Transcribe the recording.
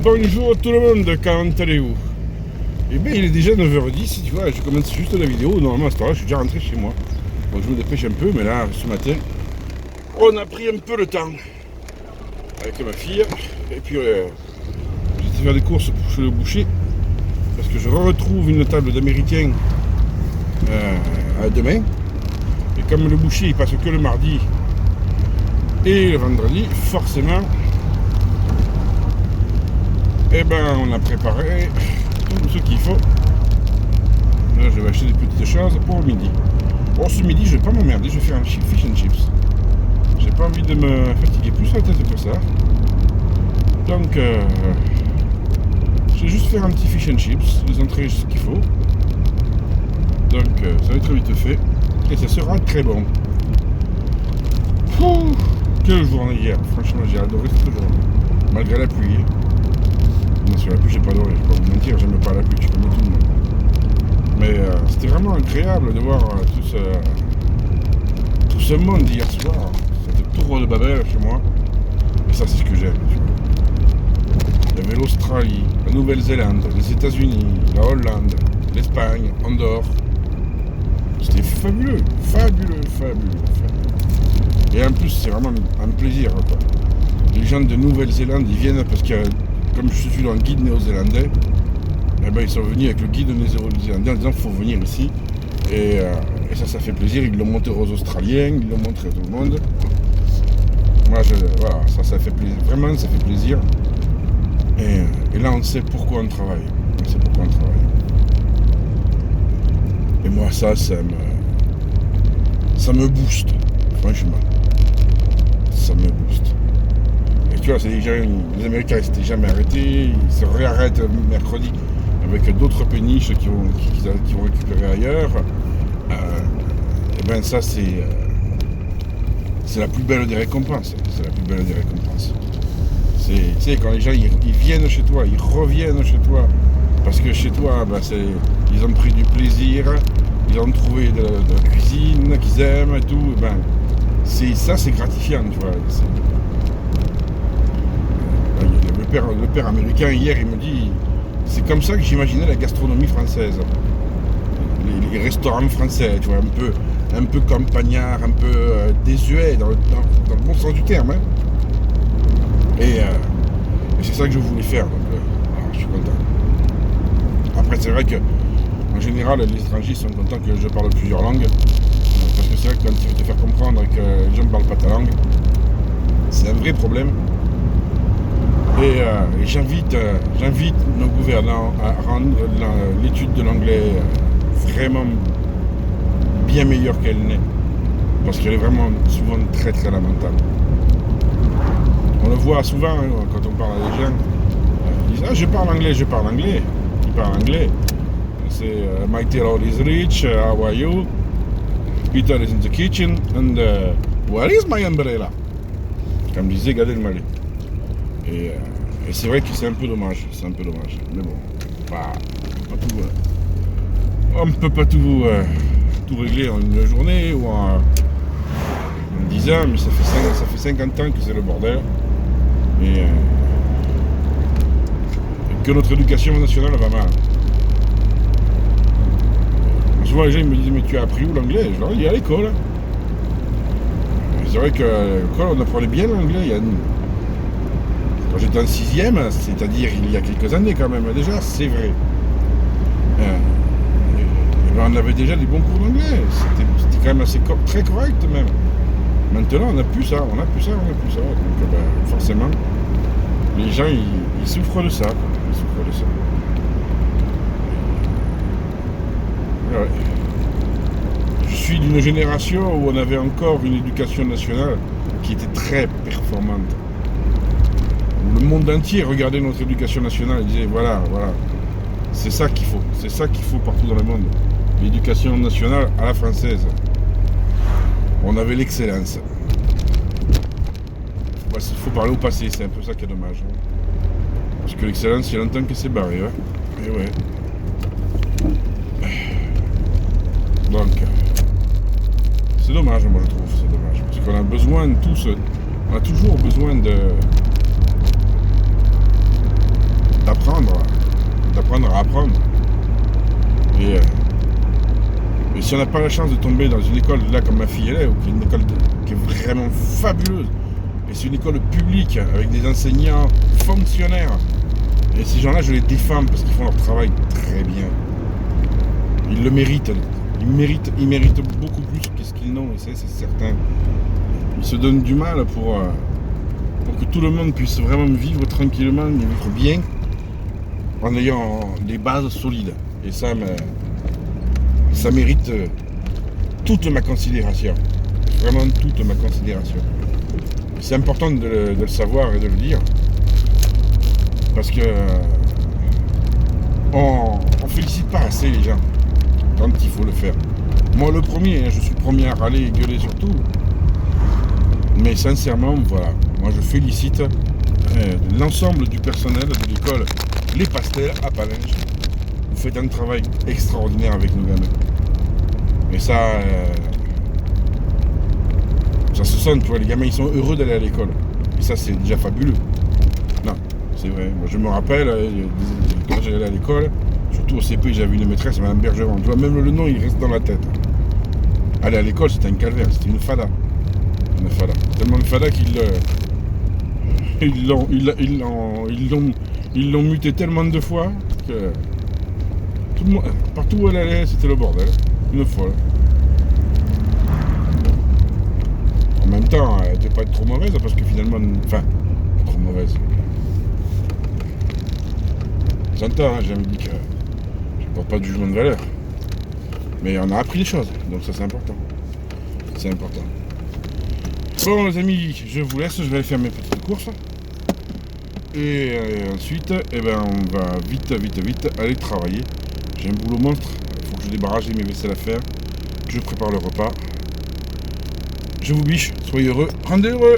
Bonjour tout le monde, comment allez-vous? Eh bien il est déjà 9h10, tu vois, je commence juste la vidéo, normalement à cette heure-là je suis déjà rentré chez moi. Bon, je me dépêche un peu, mais là ce matin, on a pris un peu le temps avec ma fille, et puis j'ai été faire des courses chez le boucher, parce que je retrouve une table d'américains à demain, et comme le boucher il passe que le mardi et le vendredi, forcément, eh ben on a préparé tout ce qu'il faut. Là je vais acheter des petites choses pour le midi. Bon, ce midi je vais pas m'emmerder, je vais faire un fish and chips. J'ai pas envie de me fatiguer plus la tête que ça. Donc je vais juste faire un petit fish and chips, les entrées ce qu'il faut. Donc ça va être vite fait et ça sera très bon. Pouh, quelle journée hier, franchement j'ai adoré cette journée. Malgré la pluie. Non, sur la pluie j'ai pas adoré, je vais pas vous mentir, j'aime pas la pluie, je connais tout le monde. Mais c'était vraiment agréable de voir tout ce monde hier soir. C'était tour de Babel chez moi. Et ça c'est ce que j'aime. Tu vois. Il y avait l'Australie, la Nouvelle-Zélande, les États-Unis, la Hollande, l'Espagne, Andorre. C'était fabuleux, fabuleux. Et en plus c'est vraiment un plaisir, quoi. Les gens de Nouvelle-Zélande ils viennent parce que comme je suis dans un guide néo-zélandais, eh ben, ils sont venus avec le guide néo-zélandais en disant qu'il faut venir ici. Et ça fait plaisir. Ils l'ont montré aux Australiens, ils l'ont montré à tout le monde. Moi, voilà, ça fait plaisir. Vraiment, ça fait plaisir. Et là, on sait pourquoi on travaille. Et moi, ça me booste. Franchement. Ça me booste. Et tu vois, c'est les Américains, ils s'étaient jamais arrêtés. Ils se réarrêtent mercredi avec d'autres péniches qu'ils vont récupérer ailleurs. Et ben ça c'est la plus belle des récompenses. Tu sais, quand les gens ils viennent chez toi, ils reviennent chez toi, parce que chez toi, ben, ils ont pris du plaisir, ils ont trouvé de la cuisine qu'ils aiment et tout. Et ben, c'est gratifiant, tu vois. Le père américain hier, il me dit, c'est comme ça que j'imaginais la gastronomie française. Les restaurants français, tu vois, un peu campagnard, un peu désuet, dans le bon sens du terme. Hein. Et c'est ça que je voulais faire, donc alors, je suis content. Après, c'est vrai que en général, les étrangers sont contents que je parle plusieurs langues. Parce que c'est vrai que quand tu veux te faire comprendre que les gens ne parlent pas ta langue, c'est un vrai problème. Et j'invite nos gouvernants à rendre l'étude de l'anglais vraiment bien meilleure qu'elle n'est. Parce qu'elle est vraiment souvent très très lamentable. On le voit souvent hein, quand on parle à des gens. Ils disent « Ah, je parle anglais. » Ils parlent anglais. C'est « My tailor is rich, how are you? Peter is in the kitchen, and where is my umbrella ?» Comme disait Gad Elmaleh. Et c'est vrai que c'est un peu dommage. Mais bon, on ne peut pas tout régler en une journée ou en 10 ans, mais ça fait 50 ans que c'est le bordel. Et que notre éducation nationale va mal. Souvent les gens ils me disent « Mais tu as appris où l'anglais ?» Je leur dis « À l'école. » C'est vrai qu'à l'école on apprenait bien l'anglais. Quand j'étais en 6e, c'est-à-dire il y a quelques années quand même, déjà, c'est vrai. Et ben on avait déjà des bons cours d'anglais. C'était quand même assez très correct même. Maintenant, on n'a plus ça. Donc ben, forcément, les gens, ils souffrent de ça. Ouais. Je suis d'une génération où on avait encore une éducation nationale qui était très performante. Le monde entier regardait notre éducation nationale et disait voilà, c'est ça qu'il faut partout dans le monde. L'éducation nationale à la française. On avait l'excellence. Il faut parler au passé, c'est un peu ça qui est dommage. Parce que l'excellence, il y a longtemps que c'est barré. Hein. Et ouais. Donc, c'est dommage, moi je trouve, Parce qu'on a besoin tous, on a toujours besoin apprendre. Et si on n'a pas la chance de tomber dans une école là comme ma fille elle est, ou qui est une école qui est vraiment fabuleuse, et c'est une école publique avec des enseignants fonctionnaires, et ces gens-là je les défends parce qu'ils font leur travail très bien. Ils le méritent. Ils méritent beaucoup plus que ce qu'ils n'ont, et ça c'est certain. Ils se donnent du mal pour que tout le monde puisse vraiment vivre tranquillement, vivre bien, en ayant des bases solides. Et ça mérite toute ma considération. Vraiment toute ma considération. C'est important de le savoir et de le dire. Parce que on félicite pas assez les gens quand il faut le faire. Moi le premier, je suis le premier à râler et gueuler sur tout. Mais sincèrement, voilà, moi je félicite l'ensemble du personnel de l'école Les Pastels à Palinges. Vous faites un travail extraordinaire avec nos gamins. Et ça se sent, tu vois, les gamins ils sont heureux d'aller à l'école. Et ça c'est déjà fabuleux. Non, c'est vrai. Moi je me rappelle, quand j'allais à l'école, surtout au CP, j'avais une maîtresse, Madame Bergeron. Tu vois, même le nom il reste dans la tête. Aller à l'école c'était un calvaire, c'était une fada. Une fada. Tellement une fada ils l'ont muté tellement de fois que tout le monde, partout où elle allait, c'était le bordel. Une fois. En même temps, elle devait pas être trop mauvaise parce que finalement, enfin, trop mauvaise. J'entends, j'ai jamais dit que je porte pas de jugement de valeur. Mais on a appris des choses, donc ça c'est important. C'est important. Bon les amis, je vous laisse, je vais aller faire mes petites courses. Et ensuite, eh ben, on va vite aller travailler. J'ai un boulot monstre, il faut que je débarrasse, j'ai mes vaisselles à faire. Je prépare le repas. Je vous biche, soyez heureux, rendez heureux.